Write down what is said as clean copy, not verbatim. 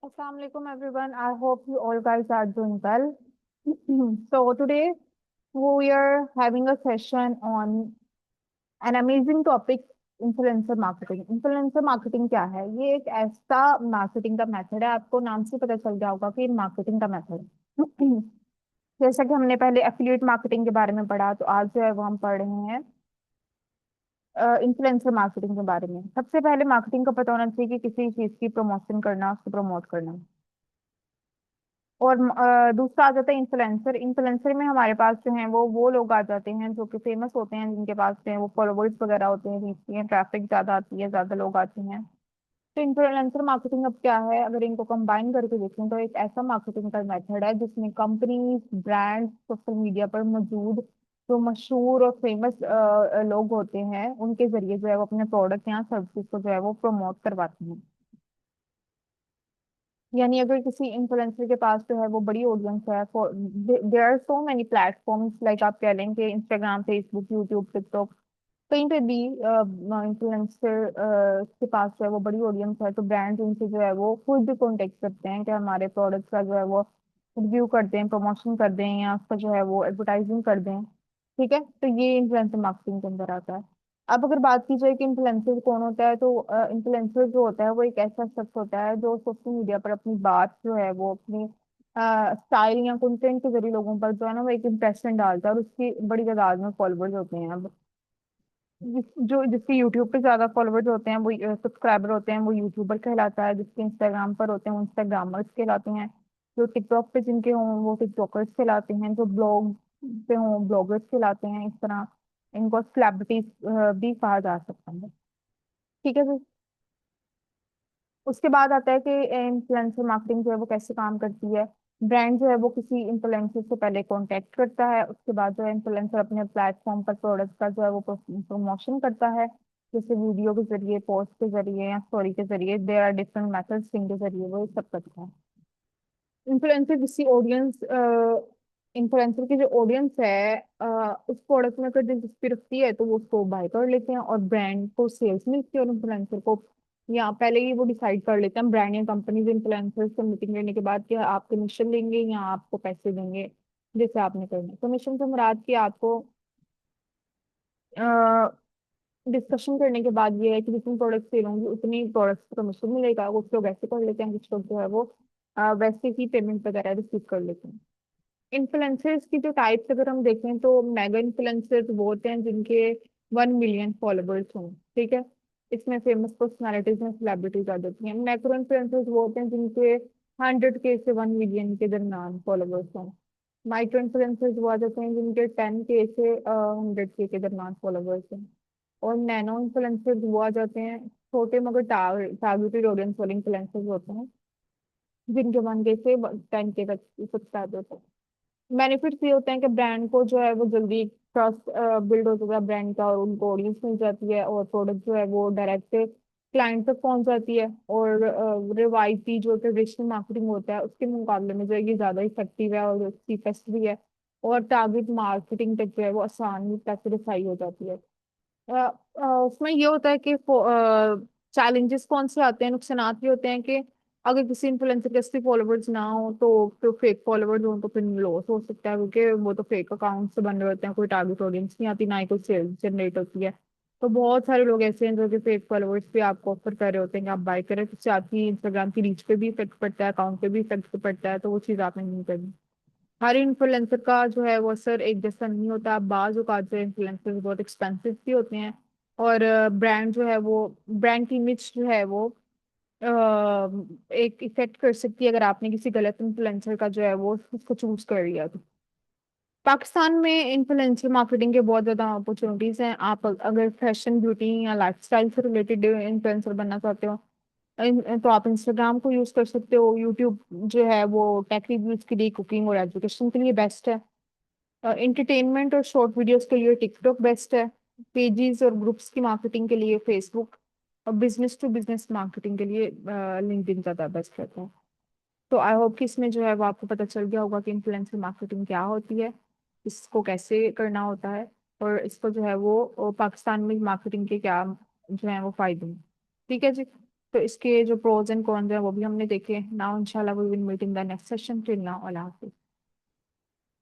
Assalamualaikum everyone. I hope you all guys are doing well. So today we are having a session on an amazing topic, influencer marketing. Influencer marketing क्या है? ये एक ऐसा marketing का method है, आपको नाम से पता चल गया होगा कि मार्केटिंग का मेथड है। जैसा कि हमने पहले एफिलिएट मार्केटिंग के बारे में पढ़ा, तो आज जो है वो हम पढ़ रहे हैं इन्फ्लुएंसर मार्केटिंग के बारे में। सबसे पहले मार्केटिंग का पता होना चाहिए कि किसी चीज की प्रमोशन करना, उसको प्रमोट करना। और दूसरा आ जाता है इन्फ्लुएंसर। इन्फ्लुएंसर में हमारे पास जो है वो लोग आ जाते हैं जो कि फेमस होते हैं, जिनके पास जो है वो फॉलोवर्स वगैरह होते हैं, रीच हैं, ट्रैफिक ज्यादा आती है, ज्यादा लोग आते हैं। तो इन्फ्लुएंसर मार्केटिंग अब क्या है, अगर इनको कंबाइन करके देखें तो एक ऐसा मार्केटिंग का मेथड है जिसमें कंपनीज, ब्रांड सोशल मीडिया पर मौजूद जो मशहूर और फेमस लोग होते हैं, उनके जरिए जो है वो अपने प्रोडक्ट या सर्विसेज को जो है वो प्रमोट करवाते हैं। यानी अगर किसी इन्फ्लुएंसर के पास जो है वो बड़ी ऑडियंस है, for there are so many platforms, like आप कह लें कि इंस्टाग्राम, फेसबुक, यूट्यूब, टिकटॉक, कहीं पे भी इन्फ्लुएंसर के पास जो है वो बड़ी ऑडियंस है, तो ब्रांड उनसे जो है वो खुद भी कॉन्टेक्ट करते हैं कि हमारे प्रोडक्ट का जो है वो रिव्यू कर दें, प्रमोशन कर दें, या उसका जो है वो एडवर्टाइजिंग कर दें। ठीक है, तो ये इन्फ्लुएंसर मार्केटिंग के अंदर आता है। अब अगर बात की जाए कि इन्फ्लुएंसर कौन होता है, तो इन्फ्लुएंसर जो होता है वो एक ऐसा शख्स होता है जो सोशल मीडिया पर अपनी बात जो है वो अपनी स्टाइल या कंटेंट के जरिए लोगों पर जो है ना वो एक इम्प्रेशन डालता है, और उसकी बड़ी तादाद में फॉलोवर्स होते हैं। अब जिसके यूट्यूब पे ज्यादा फॉलोवर्स होते हैं, वो सब्सक्राइबर होते हैं, वो यूट्यूबर कहलाता है। जिसके इंस्टाग्राम पर होते हैं वो इंस्टाग्रामर्स कहलाते हैं। जो टिकटॉक पे जिनके हों वो टिकटॉकर्स कहलाते हैं। जो ब्लॉग पे हों ब्लॉगर्स कहलाते हैं। इस तरह इनको सेलिब्रिटीज भी कहा जा सकता है। ठीक है जी। उसके बाद आता है कि इन्फ्लुएंसर मार्केटिंग जो है वो कैसे काम करती है। ब्रांड जो है वो किसी इन्फ्लुएंसर से पहले कांटेक्ट करता है, उसके बाद जो है इन्फ्लुएंसर अपने प्लेटफॉर्म पर प्रोडक्ट का जो है वो प्रमोशन करता है, जैसे वीडियो के जरिए, पोस्ट के जरिए या स्टोरी के जरिए। देयर आर डिफरेंट मेथड्स जिनके जरिए वो ये सब करता है। इन्फ्लुएंसर किसी ऑडियंस इन्फ्लुएंसर की जो ऑडियंस है उस प्रोडक्ट में अगर दिलचस्पी रखती है तो वो उसको बाय कर लेते हैं, और ब्रांड को सेल्स मिलती है, और इन्फ्लुएंसर को या पहले ही वो डिसाइड कर लेते हैं ब्रांड या कंपनी इन्फ्लुएंसर से मीटिंग लेने के बाद कि आप कमीशन लेंगे या आपको पैसे देंगे, जैसे आपने करना है। कमीशन से मुराद कि आपको डिस्कशन करने के बाद ये है कि जितनी प्रोडक्ट सेल होंगी उतनी प्रोडक्ट्स का कमीशन मिलेगा। कुछ लोग ऐसे कर लेते हैं, कुछ लोग जो है वो वैसे ही पेमेंट वगैरह रिसीव कर लेते हैं। इन्फ्लुएंसर्स की जो टाइप्स अगर हम देखें तो मेगा इन्फ्लुएंसर्स वो होते हैं जिनके 1 मिलियन फॉलोवर्स हों। ठीक है, इसमें फेमस पर्सनालिटीज और सेलिब्रिटीज आ जाती हैं। मैक्रो इन्फ्लुएंसर्स वो होते हैं जिनके 100 के से 1 मिलियन के दरमियान फॉलोवर्स हों। माइक्रो इन्फ्लुएंसर्स वो आ जाते हैं जिनके 10 के से 100 के दरमियान फॉलोवर्स हैं। और नैनो इन्फ्लुएंसर्स वो आ जाते हैं, छोटे मगर टारगेटेड ऑडियंस वाले इन्फ्लुएंसर्स होते हैं, जिनके 1 के से 10 के तक सब्सक्राइबर्स होते हैं। बेनिफिट्स ये होते हैं कि ब्रांड को जो है वो जल्दी ट्रस्ट बिल्ड हो जाता है ब्रांड का, और उनको ऑडियंस मिल जाती है, और प्रोडक्ट जो है वो डायरेक्ट क्लाइंट तक पहुंच जाती है। और रिवायती जो ट्रेडिशनल मार्केटिंग होता है उसके मुकाबले में जो है ये ज्यादा इफेक्टिव है और चीपेस्ट भी है। और टारगेट मार्केटिंग तक जो है वो आसानी तक रिफाई हो जाती है। उसमें ये होता है कि चैलेंजेस कौन से आते हैं, नुकसानात ये होते हैं कि अगर किसी इन्फ्लुएंसर के असली फॉलोवर्स ना हो तो फेक फॉलोवर्स हो तो फिर लॉस हो सकता है, क्योंकि वो तो फेक अकाउंट से बन रहे होते हैं, कोई टारगेट ऑडियंस नहीं आती, ना ही कोई सेल्स जनरेट होती है। तो बहुत सारे लोग ऐसे हैं जो कि फेक फॉलोवर्स पे आपको ऑफर कर रहे होते हैं कि आप बाय करें, तो इससे आपकी इंस्टाग्राम की रीच पे भी इफेक्ट पड़ता है, अकाउंट पे भी इफेक्ट पड़ता है, तो वो चीज़ आपने नहीं करनी। हर इन्फ्लुएंसर का जो है वो असर एक जैसा नहीं होता। बाज औकात जो इन्फ्लुएंसर बहुत एक्सपेंसिव भी होते हैं, और ब्रांड जो है वो ब्रांड की इमेज जो है वो एक इफेक्ट कर सकती है अगर आपने किसी गलत इन्फ्लुएंसर का जो है वो उसको चूज कर लिया तो। पाकिस्तान में इन्फ्लुएंसर मार्केटिंग के बहुत ज्यादा अपॉर्चुनिटीज हैं। आप अगर फैशन, ब्यूटी या लाइफस्टाइल से रिलेटेड इन्फ्लुएंसर बनना चाहते हो, तो आप इंस्टाग्राम को यूज कर सकते हो। यूट्यूब जो है वो टेक रिव्यूज के लिए, कुकिंग और एजुकेशन के लिए बेस्ट है। एंटरटेनमेंट और शॉर्ट वीडियोस के लिए टिकटॉक बेस्ट है। पेजेस और ग्रुप्स की मार्केटिंग के लिए फेसबुक, और बिजनेस टू बिजनेस मार्केटिंग के लिए लिंक्डइन ज़्यादा बेस्ट रहता है। तो आई होप कि इसमें जो है वो आपको पता चल गया होगा कि इन्फ्लुएंसर मार्केटिंग क्या होती है, इसको कैसे करना होता है, और इसको जो है वो पाकिस्तान में मार्केटिंग के क्या जो है वो फायदे हैं। ठीक है जी। तो इसके जो प्रोज एंड कॉन्स हैं वो भी हमने देखे। नाउ इंशाल्लाह we will meet in the next session. Till now, अल्लाह हाफिज।